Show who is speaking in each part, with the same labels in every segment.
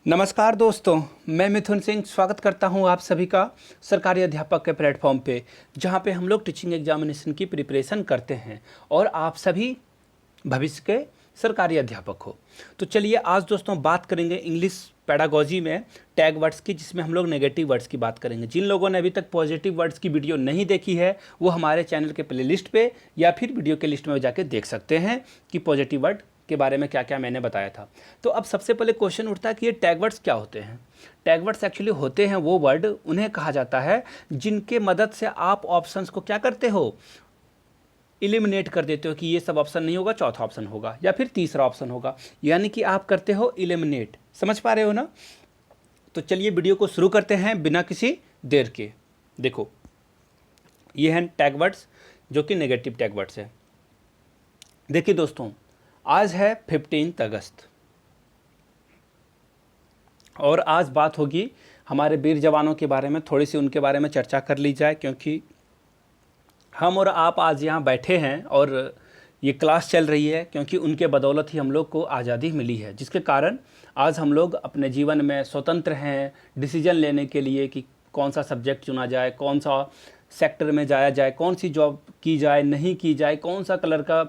Speaker 1: नमस्कार दोस्तों, मैं मिथुन सिंह स्वागत करता हूं आप सभी का सरकारी अध्यापक के प्लेटफॉर्म पे, जहां पे हम लोग टीचिंग एग्जामिनेशन की प्रिपरेशन करते हैं और आप सभी भविष्य के सरकारी अध्यापक हो। तो चलिए आज दोस्तों बात करेंगे इंग्लिश पेडागोजी में टैग वर्ड्स की, जिसमें हम लोग नेगेटिव वर्ड्स की बात करेंगे। जिन लोगों ने अभी तक पॉजिटिव वर्ड्स की वीडियो नहीं देखी है वो हमारे चैनल के प्लेलिस्ट पे या फिर वीडियो के लिस्ट में जाके देख सकते हैं कि पॉजिटिव वर्ड के बारे में क्या क्या मैंने बताया था। तो अब सबसे पहले क्वेश्चन उठता है कि ये टैग वर्ड्स क्या होते हैं। टैग वर्ड्स एक्चुअली होते हैं वो वर्ड, उन्हें कहा जाता है जिनके मदद से आप ऑप्शंस को क्या करते हो, इलिमिनेट कर देते हो कि ये सब ऑप्शन नहीं होगा, चौथा ऑप्शन होगा या फिर तीसरा ऑप्शन होगा, यानी कि आप करते हो इलिमिनेट। समझ पा रहे हो ना। तो चलिए वीडियो को शुरू करते हैं बिना किसी देर के। देखो ये हैं टैग वर्ड्स जो कि नेगेटिव टैग वर्ड्स है। देखिए दोस्तों, आज है 15 अगस्त और आज बात होगी हमारे वीर जवानों के बारे में, थोड़ी सी उनके बारे में चर्चा कर ली जाए, क्योंकि हम और आप आज यहाँ बैठे हैं और ये क्लास चल रही है क्योंकि उनके बदौलत ही हम लोग को आज़ादी मिली है, जिसके कारण आज हम लोग अपने जीवन में स्वतंत्र हैं डिसीजन लेने के लिए कि कौन सा सब्जेक्ट चुना जाए, कौन सा सेक्टर में जाया जाए, कौन सी जॉब की जाए नहीं की जाए, कौन सा कलर का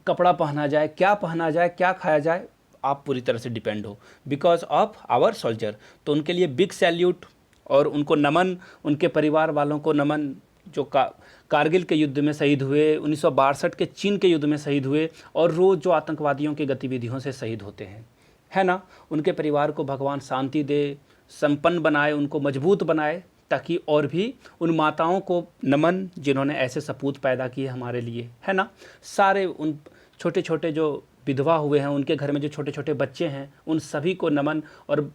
Speaker 1: कपड़ा पहना जाए, क्या पहना जाए, क्या खाया जाए। आप पूरी तरह से डिपेंड हो बिकॉज ऑफ आवर सोल्जर। तो उनके लिए बिग सैल्यूट और उनको नमन, उनके परिवार वालों को नमन जो कारगिल के युद्ध में शहीद हुए, 1962 के चीन के युद्ध में शहीद हुए और रोज़ जो आतंकवादियों की गतिविधियों से शहीद होते हैं, है ना। उनके परिवार को भगवान शांति दे, संपन्न बनाए, उनको मजबूत बनाए, ताकि और भी उन माताओं को नमन जिन्होंने ऐसे सपूत पैदा किए हमारे लिए, है ना। सारे उन छोटे छोटे जो विधवा हुए हैं, उनके घर में जो छोटे छोटे बच्चे हैं, उन सभी को नमन। और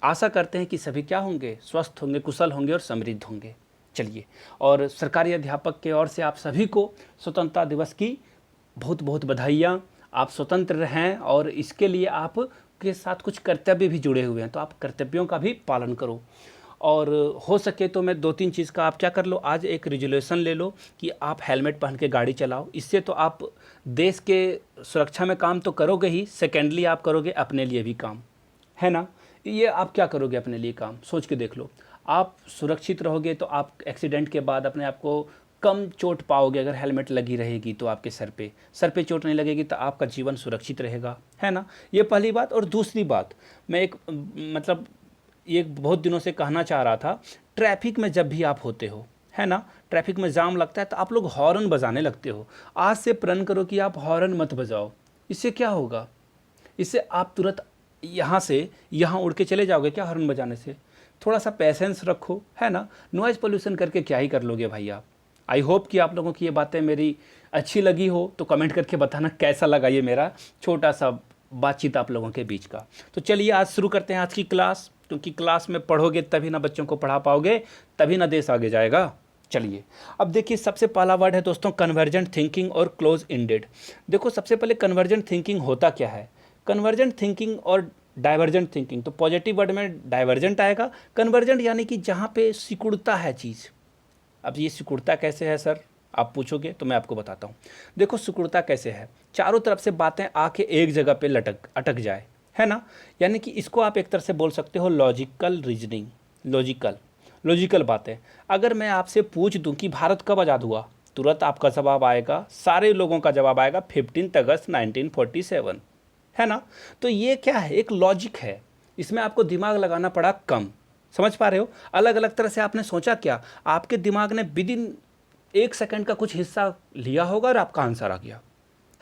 Speaker 1: आशा करते हैं कि सभी क्या होंगे, स्वस्थ होंगे, कुशल होंगे और समृद्ध होंगे। चलिए, और सरकारी अध्यापक के ओर से आप सभी को स्वतंत्रता दिवस की बहुत बहुत बधाइयाँ। आप स्वतंत्र रहें और इसके लिए आप के साथ कुछ कर्तव्य भी जुड़े हुए हैं, तो आप कर्तव्यों का भी पालन करो। और हो सके तो मैं 2-3 चीज़ का आप क्या कर लो, आज एक रेजोल्यूशन ले लो कि आप हेलमेट पहन के गाड़ी चलाओ। इससे तो आप देश के सुरक्षा में काम तो करोगे ही, सेकेंडली आप करोगे अपने लिए भी काम, है ना। ये आप क्या करोगे अपने लिए काम, सोच के देख लो। आप सुरक्षित रहोगे तो आप एक्सीडेंट के बाद अपने आप को कम चोट पाओगे। अगर हेलमेट लगी रहेगी तो आपके सर पे चोट नहीं लगेगी तो आपका जीवन सुरक्षित रहेगा, है ना। ये पहली बात। और दूसरी बात, मैं एक मतलब ये बहुत दिनों से कहना चाह रहा था, ट्रैफिक में जब भी आप होते हो, है ना, ट्रैफिक में जाम लगता है तो आप लोग हॉर्न बजाने लगते हो। आज से प्रण करो कि आप हॉर्न मत बजाओ। इससे क्या होगा, इससे आप तुरंत यहाँ से यहाँ उड़ के चले जाओगे क्या हॉर्न बजाने से। थोड़ा सा पैसेंस रखो, है ना। नॉइज़ पोल्यूशन करके क्या ही कर लोगे भाई आप। आई होप कि आप लोगों की ये बातें मेरी अच्छी लगी हो, तो कमेंट करके बताना कैसा लगा ये मेरा छोटा सा बातचीत आप लोगों के बीच का। तो चलिए आज शुरू करते हैं आज की क्लास, क्योंकि क्लास में पढ़ोगे तभी ना बच्चों को पढ़ा पाओगे, तभी ना देश आगे जाएगा। चलिए अब देखिए, सबसे पहला वर्ड है दोस्तों कन्वर्जेंट थिंकिंग और क्लोज इंडेड। देखो सबसे पहले कन्वर्जेंट थिंकिंग होता क्या है। कन्वर्जेंट थिंकिंग और डाइवर्जेंट थिंकिंग, तो पॉजिटिव वर्ड में डाइवर्जेंट आएगा। कन्वर्जेंट यानी कि जहाँ पे सिकुड़ता है चीज़। अब ये सिकुड़ता कैसे है सर, आप पूछोगे तो मैं आपको बताता हूँ। देखो सिकुड़ता कैसे है, चारों तरफ से बातें आके एक जगह पे अटक जाए, है ना। यानी कि इसको आप एक तरह से बोल सकते हो लॉजिकल रीजनिंग, लॉजिकल बातें। अगर मैं आपसे पूछ दूं कि भारत कब आज़ाद हुआ, तुरंत आपका जवाब आएगा, सारे लोगों का जवाब आएगा 15 अगस्त 1947, है ना। तो ये क्या है, एक लॉजिक है, इसमें आपको दिमाग लगाना पड़ा कम। समझ पा रहे हो, अलग अलग तरह से आपने सोचा क्या, आपके दिमाग ने विदिन 1 सेकंड का कुछ हिस्सा लिया होगा और आपका आंसर आ गया,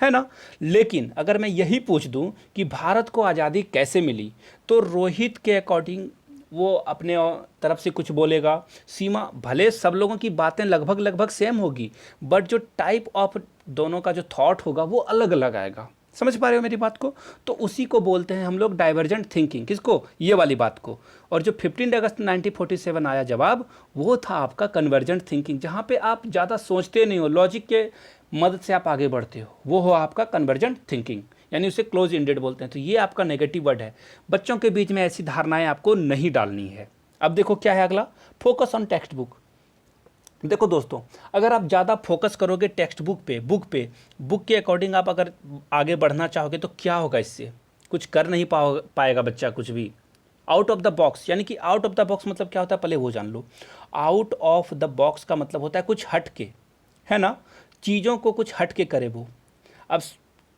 Speaker 1: है ना। लेकिन अगर मैं यही पूछ दूं कि भारत को आज़ादी कैसे मिली, तो रोहित के अकॉर्डिंग वो अपने तरफ से कुछ बोलेगा। सीमा, भले सब लोगों की बातें लगभग लगभग सेम होगी, बट जो टाइप ऑफ दोनों का जो थॉट होगा वो अलग अलग आएगा। समझ पा रहे हो मेरी बात को। तो उसी को बोलते हैं हम लोग डाइवर्जेंट थिंकिंग। किसको, ये वाली बात को। और जो 15 अगस्त 1947 आया जवाब, वो था आपका कन्वर्जेंट थिंकिंग, जहाँ पे आप ज़्यादा सोचते नहीं हो, लॉजिक के मदद से आप आगे बढ़ते हो, वो हो आपका कन्वर्जेंट थिंकिंग, यानी उसे क्लोज इंडेड बोलते हैं। तो ये आपका नेगेटिव वर्ड है। बच्चों के बीच में ऐसी धारणाएं आपको नहीं डालनी है। अब देखो क्या है अगला, फोकस ऑन टेक्स्ट बुक। देखो दोस्तों, अगर आप ज़्यादा फोकस करोगे टेक्स्ट बुक पे, बुक के अकॉर्डिंग आप अगर आगे बढ़ना चाहोगे तो क्या होगा, इससे कुछ कर नहीं पाएगा बच्चा कुछ भी, आउट ऑफ द बॉक्स, यानी कि आउट ऑफ द बॉक्स मतलब क्या होता है, पहले वो जान लो। आउट ऑफ द बॉक्स का मतलब होता है कुछ हट के, है ना, चीज़ों को कुछ हट के करे वो। अब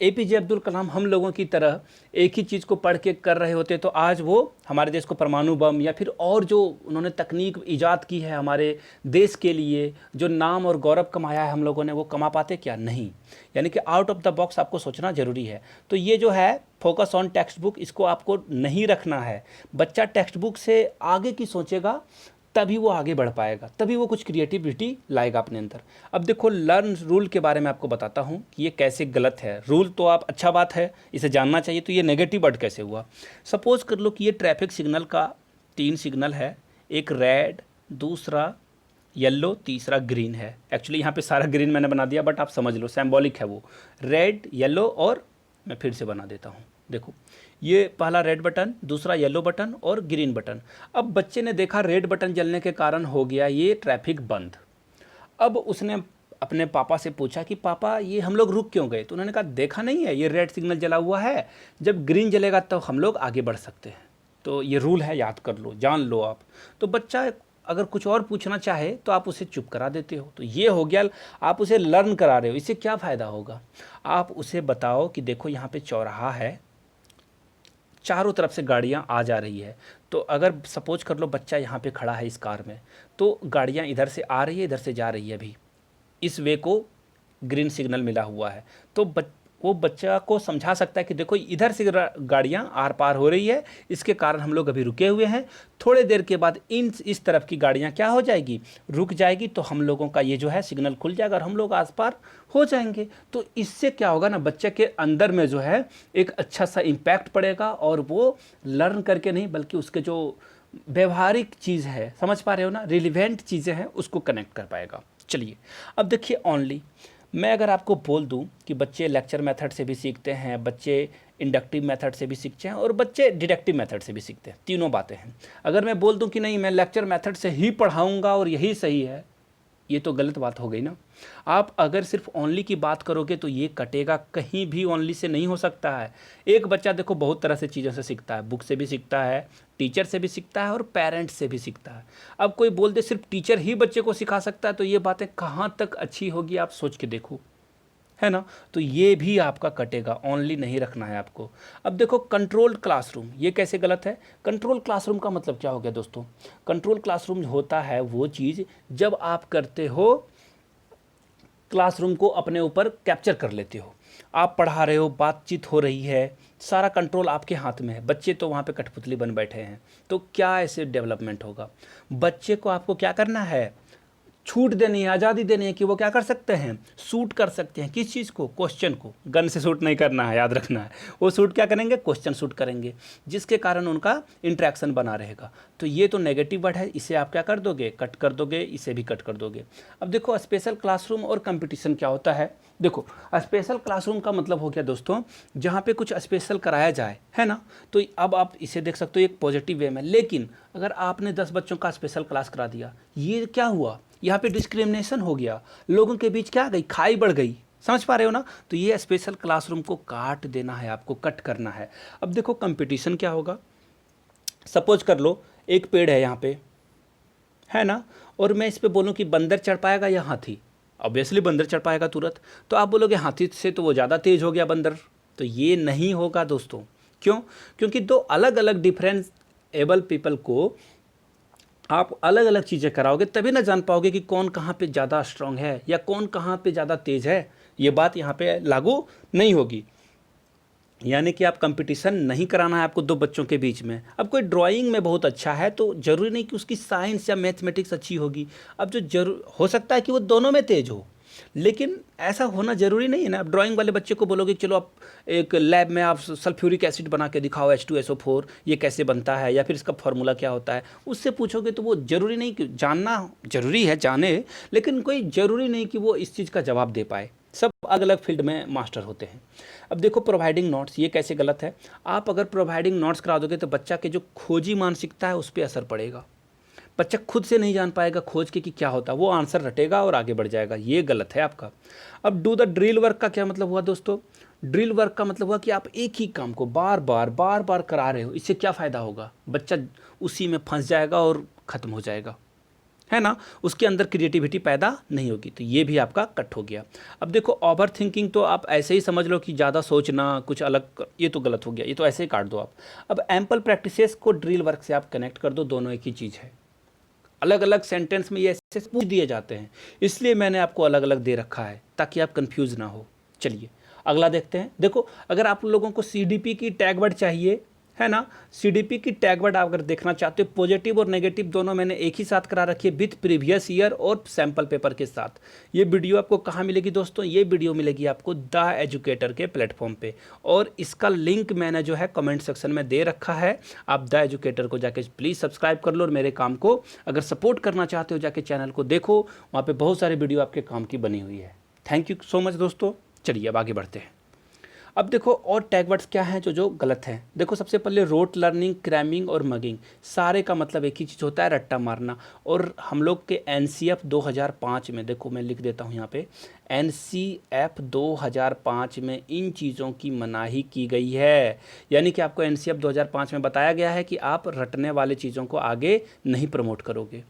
Speaker 1: एपीजे अब्दुल कलाम हम लोगों की तरह एक ही चीज़ को पढ़ के कर रहे होते तो आज वो हमारे देश को परमाणु बम या फिर और जो उन्होंने तकनीक ईजाद की है हमारे देश के लिए, जो नाम और गौरव कमाया है हम लोगों ने, वो कमा पाते क्या? नहीं। यानी कि आउट ऑफ द बॉक्स आपको सोचना ज़रूरी है। तो ये जो है फोकस ऑन टेक्स्ट बुक, इसको आपको नहीं रखना है। बच्चा टेक्स्ट बुक से आगे की सोचेगा तभी वो आगे बढ़ पाएगा, तभी वो कुछ क्रिएटिविटी लाएगा अपने अंदर। अब देखो लर्न रूल के बारे में आपको बताता हूँ कि ये कैसे गलत है। रूल तो आप अच्छा बात है, इसे जानना चाहिए, तो ये नेगेटिव वर्ड कैसे हुआ। सपोज कर लो कि ये ट्रैफिक सिग्नल का 3 सिग्नल है, एक रेड, दूसरा येलो, तीसरा ग्रीन है। एक्चुअली यहाँ पे सारा ग्रीन मैंने बना दिया, बट आप समझ लो सिंबॉलिक है वो, रेड येलो, और मैं फिर से बना देता हूँ। देखो ये पहला रेड बटन, दूसरा येलो बटन और ग्रीन बटन। अब बच्चे ने देखा रेड बटन जलने के कारण हो गया ये ट्रैफिक बंद। अब उसने अपने पापा से पूछा कि पापा ये हम लोग रुक क्यों गए? तो उन्होंने कहा देखा नहीं है ये रेड सिग्नल जला हुआ है, जब ग्रीन जलेगा तब हम लोग आगे बढ़ सकते हैं। तो ये रूल है, याद कर लो, जान लो आप। तो बच्चा अगर कुछ और पूछना चाहे तो आप उसे चुप करा देते हो, तो ये हो गया, आप उसे लर्न करा रहे हो। इससे क्या फ़ायदा होगा? आप उसे बताओ कि देखो यहाँ पे चौराहा है, चारों तरफ से गाड़ियाँ आ जा रही है, तो अगर सपोज कर लो बच्चा यहाँ पे खड़ा है इस कार में, तो गाड़ियाँ इधर से आ रही है, इधर से जा रही है, अभी इस वे को ग्रीन सिग्नल मिला हुआ है, तो वो बच्चा को समझा सकता है कि देखो इधर से गाड़ियाँ आर पार हो रही है, इसके कारण हम लोग अभी रुके हुए हैं, थोड़े देर के बाद इस तरफ की गाड़ियाँ क्या हो जाएगी, रुक जाएगी, तो हम लोगों का ये जो है सिग्नल खुल जाएगा और हम लोग आस पार हो जाएंगे। तो इससे क्या होगा ना, बच्चे के अंदर में जो है एक अच्छा सा इम्पैक्ट पड़ेगा, और वो लर्न करके नहीं बल्कि उसके जो व्यवहारिक चीज़ है, समझ पा रहे हो ना, रिलेवेंट चीज़ें हैं, उसको कनेक्ट कर पाएगा। चलिए अब देखिए ओनली, मैं अगर आपको बोल दूं कि बच्चे लेक्चर मेथड से भी सीखते हैं, बच्चे इंडक्टिव मेथड से भी सीखते हैं और बच्चे डिडक्टिव मेथड से भी सीखते हैं, तीनों बातें हैं। अगर मैं बोल दूं कि नहीं मैं लेक्चर मेथड से ही पढ़ाऊंगा और यही सही है, ये तो गलत बात हो गई ना। आप अगर सिर्फ ओनली की बात करोगे तो ये कटेगा, कहीं भी ओनली से नहीं हो सकता है। एक बच्चा देखो बहुत तरह से चीज़ों से सीखता है, बुक से भी सीखता है, टीचर से भी सीखता है और पेरेंट्स से भी सीखता है। अब कोई बोल दे सिर्फ टीचर ही बच्चे को सिखा सकता है, तो ये बातें कहाँ तक अच्छी होगी, आप सोच के देखो, है ना। तो ये भी आपका कटेगा, ओनली नहीं रखना है आपको। अब देखो कंट्रोल्ड क्लासरूम, ये कैसे गलत है? कंट्रोल क्लासरूम का मतलब क्या हो गया दोस्तों? कंट्रोल क्लासरूम होता है वो चीज़ जब आप करते हो, क्लासरूम को अपने ऊपर कैप्चर कर लेते हो, आप पढ़ा रहे हो, बातचीत हो रही है, सारा कंट्रोल आपके हाथ में है, बच्चे तो वहाँ पे कठपुतली बन बैठे हैं, तो क्या ऐसे डेवलपमेंट होगा? बच्चे को आपको क्या करना है, छूट देनी है, आज़ादी देनी है कि वो क्या कर सकते हैं, शूट कर सकते हैं। किस चीज़ को? क्वेश्चन को। गन से शूट नहीं करना है, याद रखना है। वो शूट क्या करेंगे? क्वेश्चन शूट करेंगे, जिसके कारण उनका इंटरेक्शन बना रहेगा। तो ये तो नेगेटिव वर्ड है, इसे आप क्या कर दोगे? कट कर दोगे, इसे भी कट कर दोगे। अब देखो स्पेशल क्लासरूम और कंपटीशन क्या होता है। देखो स्पेशल क्लासरूम का मतलब हो गया दोस्तों जहाँ पे कुछ स्पेशल कराया जाए, है ना। तो अब आप इसे देख सकते हो एक पॉजिटिव वे में। लेकिन अगर आपने 10 बच्चों का स्पेशल क्लास करा दिया, ये क्या हुआ? यहाँ पे डिस्क्रिमिनेशन हो गया, लोगों के बीच क्या आ गई, खाई बढ़ गई। समझ पा रहे हो ना। तो ये स्पेशल क्लासरूम को काट देना है, आपको कट करना है। अब देखो कंपटीशन क्या होगा। सपोज कर लो एक पेड़ है यहाँ पे, है ना, और मैं इस पे बोलूँ कि बंदर चढ़ पाएगा या हाथी, ऑब्वियसली बंदर चढ़ पाएगा तुरंत। तो आप बोलोगे हाथी से तो वो ज़्यादा तेज हो गया बंदर, तो ये नहीं होगा दोस्तों। क्यों? क्योंकि दो अलग अलग डिफरेंट एबल पीपल को आप अलग अलग चीज़ें कराओगे तभी ना जान पाओगे कि कौन कहाँ पे ज़्यादा स्ट्रांग है या कौन कहाँ पे ज़्यादा तेज़ है। ये बात यहाँ पे लागू नहीं होगी। यानी कि आप कंपटीशन नहीं कराना है आपको दो बच्चों के बीच में। अब कोई ड्राइंग में बहुत अच्छा है तो ज़रूरी नहीं कि उसकी साइंस या मैथमेटिक्स अच्छी होगी। अब जो जरूर हो सकता है कि वो दोनों में तेज हो, लेकिन ऐसा होना ज़रूरी नहीं है ना। आप ड्राइंग वाले बच्चे को बोलोगे चलो आप एक लैब में आप सल्फ्यूरिक एसिड बना के दिखाओ H2SO4 ये कैसे बनता है या फिर इसका फार्मूला क्या होता है, उससे पूछोगे तो वो ज़रूरी नहीं कि जानना ज़रूरी है, जाने, लेकिन कोई ज़रूरी नहीं कि वो इस चीज़ का जवाब दे पाए। सब अलग अलग फील्ड में मास्टर होते हैं। अब देखो प्रोवाइडिंग नोट्स, ये कैसे गलत है। आप अगर प्रोवाइडिंग नोट्स करा दोगे तो बच्चा के जो खोजी मानसिकता है उस पर असर पड़ेगा। बच्चा खुद से नहीं जान पाएगा खोज के कि क्या होता है, वो आंसर रटेगा और आगे बढ़ जाएगा। ये गलत है आपका। अब डू द ड्रिल वर्क का क्या मतलब हुआ दोस्तों? ड्रिल वर्क का मतलब हुआ कि आप एक ही काम को बार बार करा रहे हो। इससे क्या फ़ायदा होगा? बच्चा उसी में फंस जाएगा और ख़त्म हो जाएगा, है ना। उसके अंदर क्रिएटिविटी पैदा नहीं होगी। तो ये भी आपका कट हो गया। अब देखो ओवर थिंकिंग तो आप ऐसे ही समझ लो कि ज़्यादा सोचना, कुछ अलग, ये तो गलत हो गया, ये तो ऐसे ही काट दो आप। अब एम्पल प्रैक्टिसेस को ड्रिल वर्क से आप कनेक्ट कर दो, दोनों एक ही चीज़ है। अलग अलग सेंटेंस में ये ऐसे पूछ दिए जाते हैं, इसलिए मैंने आपको अलग अलग दे रखा है ताकि आप कंफ्यूज ना हो। चलिए अगला देखते हैं। देखो अगर आप लोगों को सीडीपी की टैग वर्ड चाहिए, है ना, सीडीपी की टैग वर्ड आप अगर देखना चाहते हो, पॉजिटिव और नेगेटिव दोनों मैंने एक ही साथ करा रखी है विथ प्रीवियस ईयर और सैम्पल पेपर के साथ। ये वीडियो आपको कहाँ मिलेगी दोस्तों? ये वीडियो मिलेगी आपको द एजुकेटर के प्लेटफॉर्म पे, और इसका लिंक मैंने जो है कमेंट सेक्शन में दे रखा है। आप द एजुकेटर को जाके प्लीज़ सब्सक्राइब कर लो, और मेरे काम को अगर सपोर्ट करना चाहते हो जाके चैनल को देखो, वहाँ पर बहुत सारी वीडियो आपके काम की बनी हुई है। थैंक यू सो मच दोस्तों। चलिए अब आगे बढ़ते हैं। अब देखो और टैग वर्ड्स क्या हैं जो गलत हैं। देखो सबसे पहले रोट लर्निंग, क्रैमिंग और मगिंग, सारे का मतलब एक ही चीज़ होता है, रट्टा मारना। और हम लोग के एनसीएफ 2005 में, देखो मैं लिख देता हूँ यहाँ पे, एनसीएफ 2005 में इन चीज़ों की मनाही की गई है। यानी कि आपको एनसीएफ 2005 में बताया गया है कि आप रटने वाले चीज़ों को आगे नहीं प्रमोट करोगे।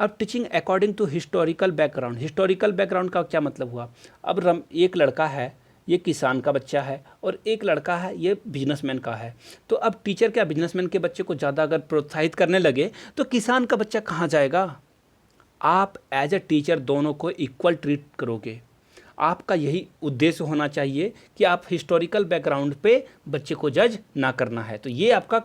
Speaker 1: अब teaching according to historical background, historical background का क्या मतलब हुआ? अब एक लड़का है, ये किसान का बच्चा है, और एक लड़का है, ये बिजनेसमैन का है। तो अब टीचर क्या बिजनेसमैन के बच्चे को ज़्यादा अगर प्रोत्साहित करने लगे तो किसान का बच्चा कहाँ जाएगा? आप एज ए टीचर दोनों को इक्वल ट्रीट करोगे। आपका यही उद्देश्य होना चाहिए कि आप हिस्टोरिकल बैकग्राउंड पे बच्चे को जज ना करना है। तो ये आपका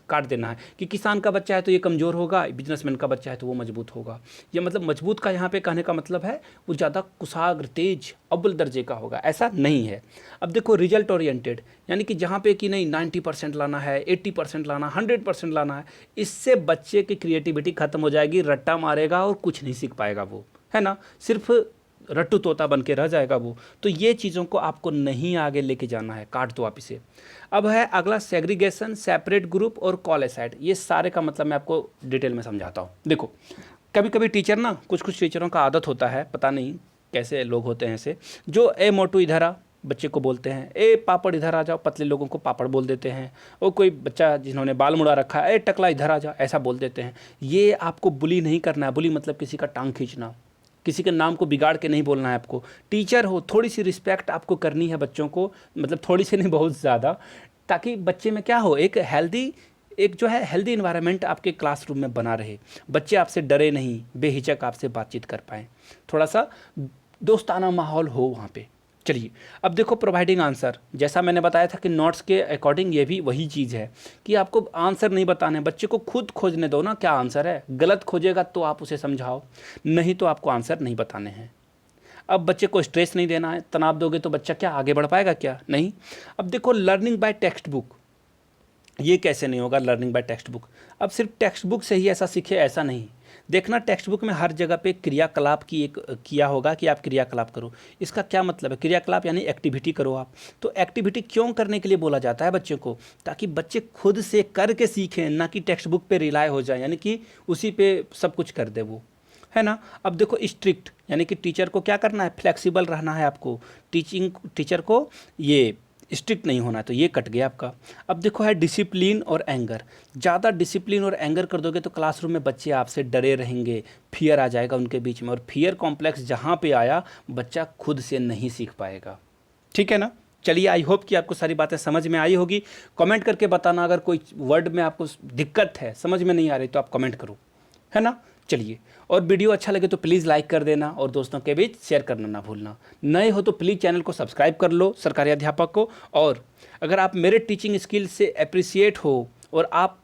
Speaker 1: काट देना है कि किसान का बच्चा है तो ये कमज़ोर होगा, बिजनेसमैन का बच्चा है तो वो मजबूत होगा। ये मतलब मजबूत का यहाँ पे कहने का मतलब है वो ज़्यादा कुशाग्र, तेज, अव्वल दर्जे का होगा, ऐसा नहीं है। अब देखो रिजल्ट ओरिएंटेड, यानी कि जहाँ पे कि नहीं 90% लाना है, 80% लाना, 100% लाना है, इससे बच्चे की क्रिएटिविटी ख़त्म हो जाएगी, रट्टा मारेगा और कुछ नहीं सीख पाएगा वो, है ना, सिर्फ रट्टू तोता बन के रह जाएगा वो। तो ये चीज़ों को आपको नहीं आगे लेके जाना है, काट दो आप इसे। अब है अगला सेग्रीगेशन, सेपरेट ग्रुप और कॉल असाइड। ये सारे का मतलब मैं आपको डिटेल में समझाता हूँ। देखो कभी कभी टीचर ना, कुछ टीचरों का आदत होता है, पता नहीं कैसे लोग होते हैं ऐसे, जो ए मोटू इधर आ बच्चे को बोलते हैं, ए पापड़ इधर आ जाओ, पतले लोगों को पापड़ बोल देते हैं। और कोई बच्चा जिन्होंने बाल मुड़ा रखा है, ए टकला इधर आ जाओ, ऐसा बोल देते हैं। ये आपको बुली नहीं करना है। बुली मतलब किसी का टांग खींचना, किसी के नाम को बिगाड़ के नहीं बोलना है आपको। टीचर हो, थोड़ी सी रिस्पेक्ट आपको करनी है बच्चों को, मतलब थोड़ी सी नहीं, बहुत ज़्यादा, ताकि बच्चे में क्या हो, एक हेल्दी इन्वायरमेंट आपके क्लासरूम में बना रहे। बच्चे आपसे डरे नहीं, बेहिचक आपसे बातचीत कर पाएँ, थोड़ा सा दोस्ताना माहौल हो वहाँ पे। चलिए अब देखो प्रोवाइडिंग आंसर, जैसा मैंने बताया था कि नोट्स के अकॉर्डिंग ये भी वही चीज़ है कि आपको आंसर नहीं बताने, बच्चे को खुद खोजने दो ना क्या आंसर है। गलत खोजेगा तो आप उसे समझाओ, नहीं तो आपको आंसर नहीं बताने हैं। अब बच्चे को स्ट्रेस नहीं देना है, तनाव दोगे तो बच्चा क्या आगे बढ़ पाएगा? क्या नहीं। अब देखो लर्निंग बाय टेक्स्ट बुक, ये कैसे नहीं होगा लर्निंग बाय टेक्स्ट बुक? अब सिर्फ टेक्स्ट बुक से ही ऐसा सीखे, ऐसा नहीं। देखना टेक्स्ट बुक में हर जगह पे क्रियाकलाप की एक किया होगा कि आप क्रियाकलाप करो। इसका क्या मतलब है? क्रियाकलाप यानी एक्टिविटी करो आप। तो एक्टिविटी क्यों करने के लिए बोला जाता है बच्चे को? ताकि बच्चे खुद से करके सीखें, ना कि टेक्स्ट बुक पे रिलाय हो जाए, यानी कि उसी पे सब कुछ कर दे वो, है ना। अब देखो स्ट्रिक्ट, यानी कि टीचर को क्या करना है, फ्लेक्सिबल रहना है आपको। टीचर को ये स्ट्रिक्ट नहीं होना है, तो ये कट गया आपका। अब देखो है डिसिप्लिन और एंगर। ज़्यादा डिसिप्लिन और एंगर कर दोगे तो क्लासरूम में बच्चे आपसे डरे रहेंगे, फियर आ जाएगा उनके बीच में, और फियर कॉम्प्लेक्स जहाँ पे आया बच्चा खुद से नहीं सीख पाएगा। ठीक है ना। चलिए आई होप कि आपको सारी बातें समझ में आई होगी। कमेंट करके बताना अगर कोई वर्ड में आपको दिक्कत है, समझ में नहीं आ रही, तो आप कमेंट करो, है ना। चलिए, और वीडियो अच्छा लगे तो प्लीज़ लाइक कर देना और दोस्तों के बीच शेयर करना ना भूलना। नए हो तो प्लीज़ चैनल को सब्सक्राइब कर लो, सरकारी अध्यापक को। और अगर आप मेरे टीचिंग स्किल से अप्रिसिएट हो और आप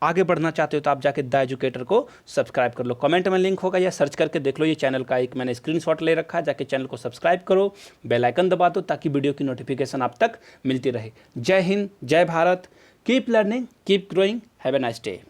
Speaker 1: आगे बढ़ना चाहते हो तो आप जाके द एजुकेटर को सब्सक्राइब कर लो। कमेंट में लिंक होगा या सर्च करके देख लो, ये चैनल का एक मैंने स्क्रीनशॉट ले रखा है। जाके चैनल को सब्सक्राइब करो, बेल आइकन दबा दो ताकि वीडियो की नोटिफिकेशन आप तक मिलती रहे। जय हिंद, जय Bharat. Keep learning, keep growing, have a nice day.